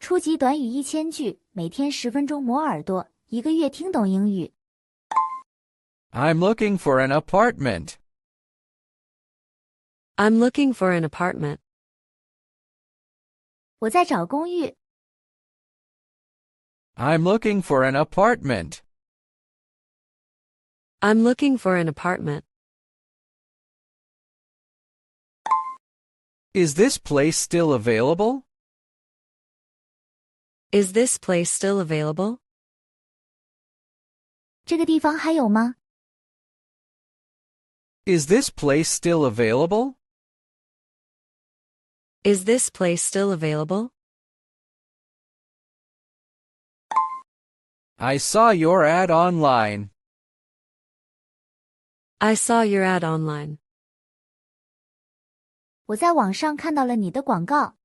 初级短语1000句，每天10分钟磨耳朵，一个月听懂英语。I'm looking for an apartment. I'm looking for an apartment. 我在找公寓。I'm looking for an apartment. I'm looking for an apartment. Is this place still available? Is this place still available? 这个地方还有吗？ Is this place still available? Is this place still available? I saw your ad online. I saw your ad online. 我在网上看到了你的广告。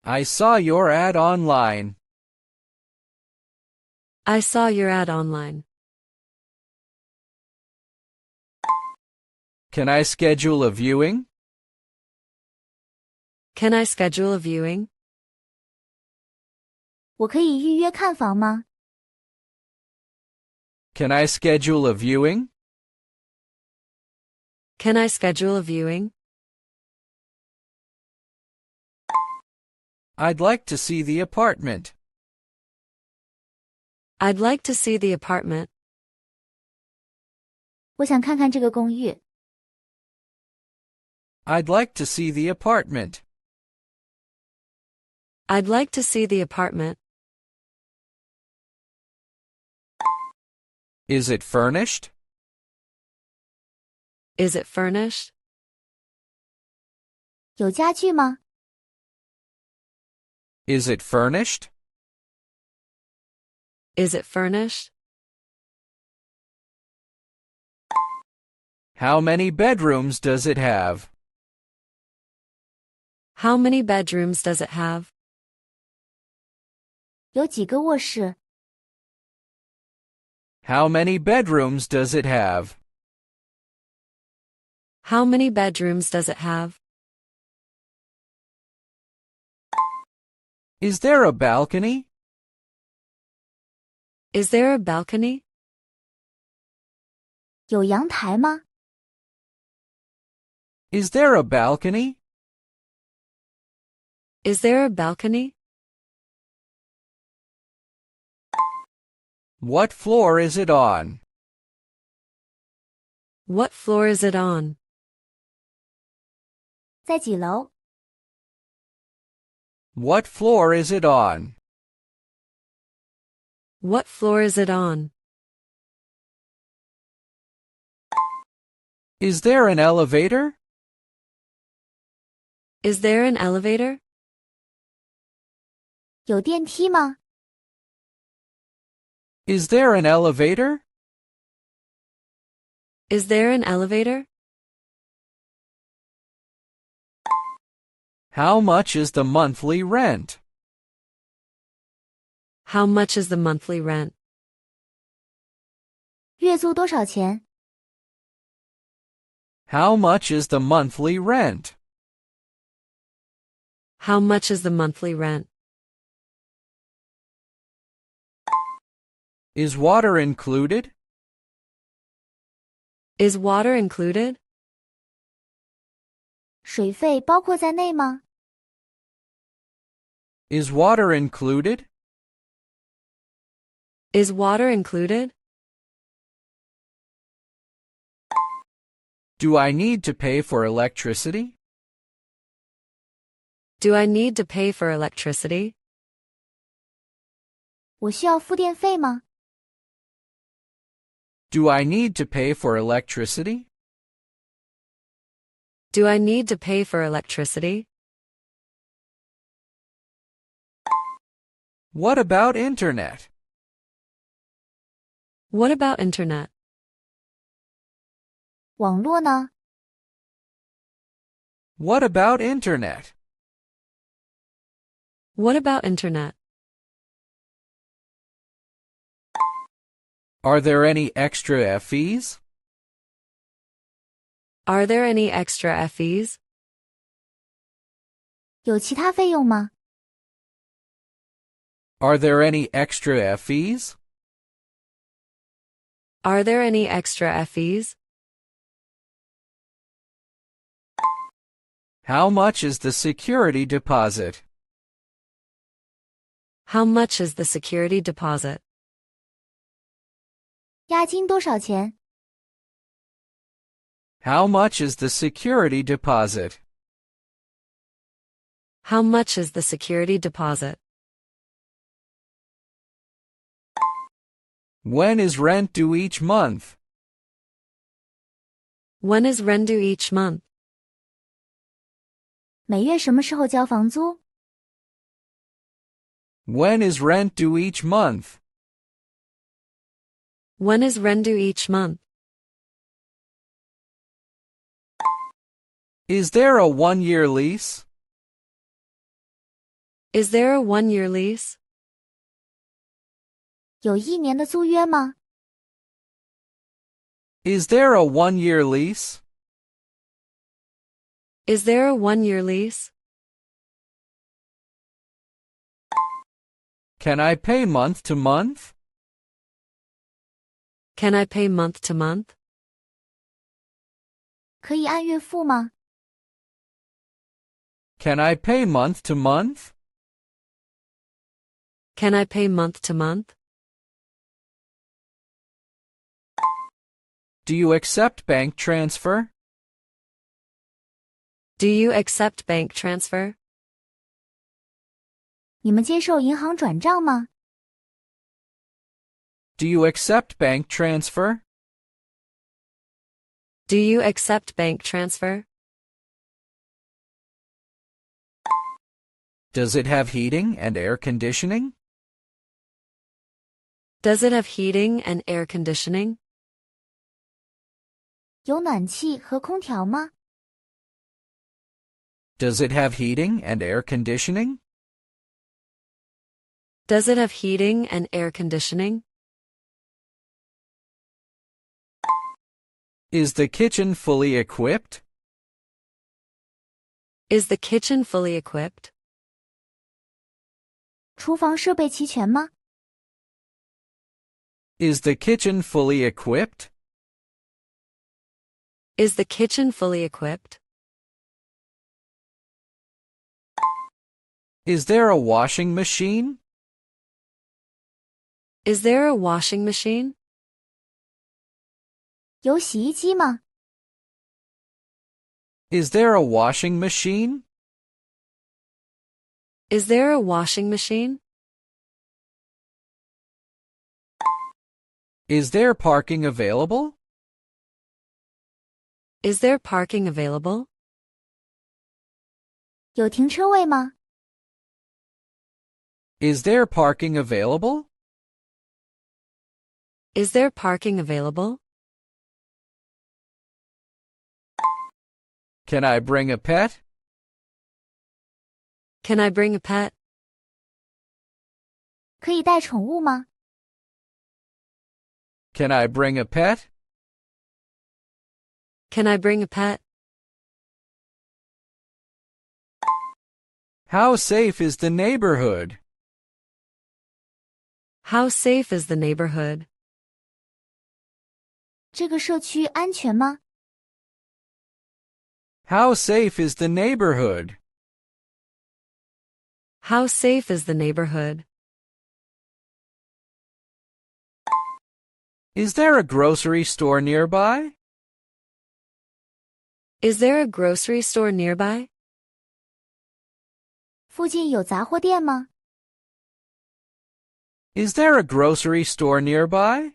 I saw your ad online. I saw your ad online. Can I schedule a viewing? Can I schedule a viewing? 我可以预约看房吗？ Can I schedule a viewing? Can I schedule a viewing? I'd like to see the apartment. I'd like to see the apartment. 我想看看这个公寓。I'd like to see the apartment. I'd like to see the apartment. Is it furnished? Is it furnished? 有家具吗？ Is it furnished? Is it furnished? How many bedrooms does it have? How many bedrooms does it have? 有几个卧室？ How many bedrooms does it have? How many bedrooms does it have? Is there a balcony? Is there a balcony? 有阳台吗？ Is there a balcony? Is there a balcony? What floor is it on? What floor is it on? 在几楼？ What floor is it on? What floor is it on? Is there an elevator? Is there an elevator? 有电梯吗？ Is there an elevator? Is there an elevator? How much is the monthly rent? How much is the monthly rent? 月租多少钱？ How much is the monthly rent? How much is the monthly rent? Is water included? Is water included? 水费包括在内吗？ Is water included? Is water included? Do I need to pay for electricity? Do I need to pay for electricity? 我需要付电费吗？ Do I need to pay for electricity? Do I need to pay for electricity? What about internet? What about internet? 网络呢？ What about internet? What about internet? Are there any extra fees? Are there any extra fees? 有其他费用吗？ Are there any extra fees? Are there any extra fees? How much is the security deposit? How much is the security deposit? 押金多少钱？ How much is the security deposit? How much is the security deposit? When is rent due each month? When is rent due each month? 每月什么时候交房租？ When is rent due each month? When is rent due each month? Is there a one-year lease? Is there a one-year lease? 有1年的租约吗？ Is there a one-year lease? Is there a one-year lease? Can I pay month to month? Can I pay month to month? 可以按月付吗？ Can I pay month to month? Can I pay month to month? Do you accept bank transfer? Do you accept bank transfer? 你们接受银行转账吗？ Do you accept bank transfer? Do you accept bank transfer? Does it have heating and air conditioning? Does it have heating and air conditioning? 有暖气和空调吗？ Does it have heating and air conditioning? Does it have heating and air conditioning? Is the kitchen fully equipped? Is the kitchen fully equipped? 厨房设备齐全吗？ Is the kitchen fully equipped? Is the kitchen fully equipped? Is there a washing machine? Is there a washing machine? 有洗衣机吗？ Is there a washing machine? Is there a washing machine? Is there parking available? Is there parking available? 有停车位吗？ Is there parking available? Is there parking available? Can I bring a pet? Can I bring a pet? 可以带宠物吗？ Can I bring a pet? Can I bring a pet? How safe is the neighborhood? How safe is the neighborhood? 这个社区安全吗？ How safe is the neighborhood? How safe is the neighborhood? Is there a grocery store nearby? Is there a grocery store nearby? 附近有杂货店吗？ Is there a grocery store nearby?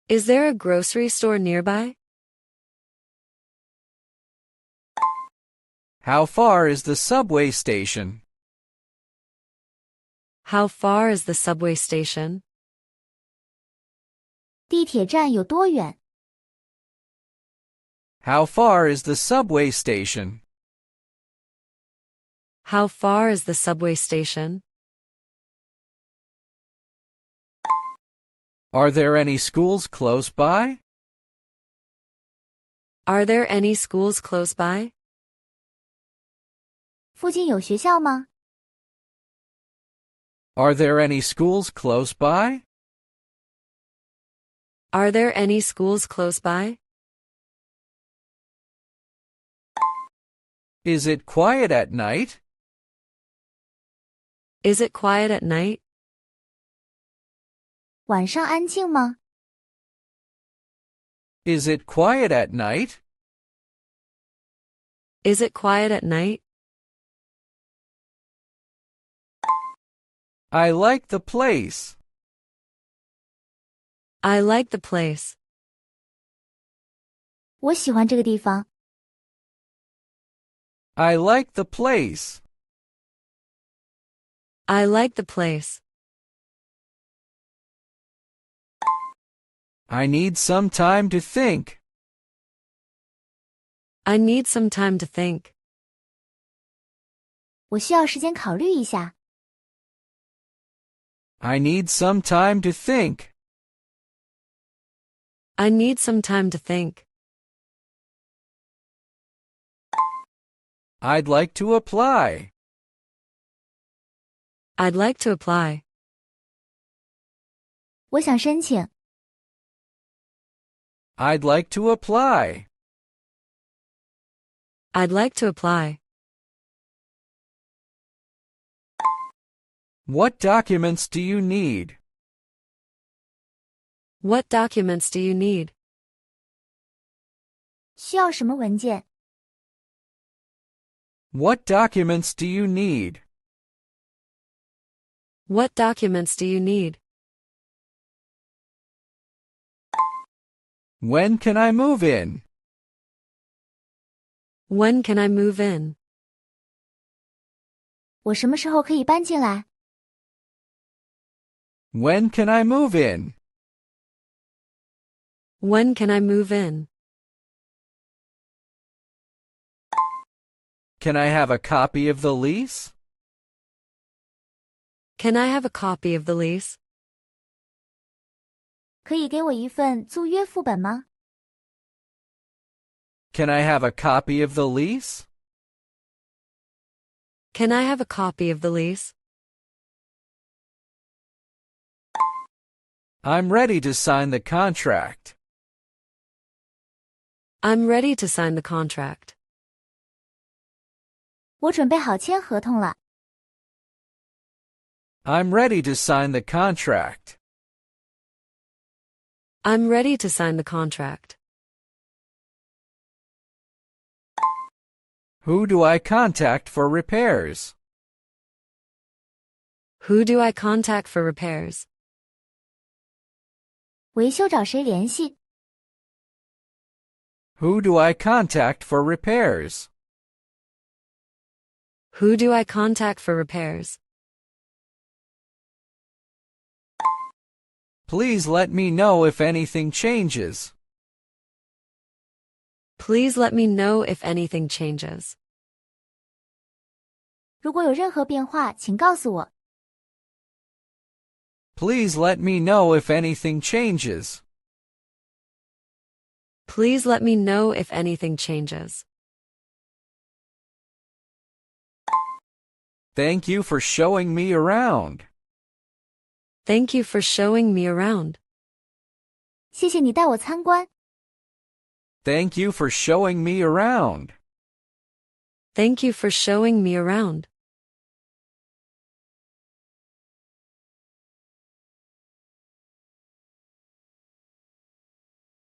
Is there a grocery store nearby? How far is the subway station? How far is the subway station? 地铁站有多远？ How far is the subway station? How far is the subway station? Are there any schools close by? Are there any schools close by? 附近有学校吗？ Are there any schools close by? Are there any schools close by? Is it quiet at night? Is it quiet at night? 晚上安静吗？ Is it quiet at night? Is it quiet at night? I like the place. I like the place. 我喜欢这个地方。 I like the place. I like the place. I need some time to think. I need some time to think. 我需要时间考虑一下。 I need some time to think. I need some time to think. I'd like to apply. I'd like to apply. 我想申请。 I'd like to apply. I'd like to apply. What documents do you need? What documents do you need? 需要什么文件？ What documents do you need? What documents do you need? When can I move in? When can I move in? 我什么时候可以搬进来？ When can I move in? When can I move in? Can I have a copy of the lease? Can I have a copy of the lease? 可以给我一份租约副本吗？ Can I have a copy of the lease? Can I have a copy of the lease? I'm ready to sign the contract. I'm ready to sign the contract. 我准备好签合同了。 I'm ready to sign the contract. I'm ready to sign the contract. Who do I contact for repairs? Who do I contact for repairs? 维修找谁联系？ Who do I contact for repairs? Who do I contact for repairs? Please let me know if anything changes. Please let me know if anything changes. 如果有任何变化，请告诉我。 Please let me know if anything changes. Please let me know if anything changes. Thank you for showing me around. Thank you for showing me around. 谢谢你带我参观。 Thank you for showing me around. Thank you for showing me around.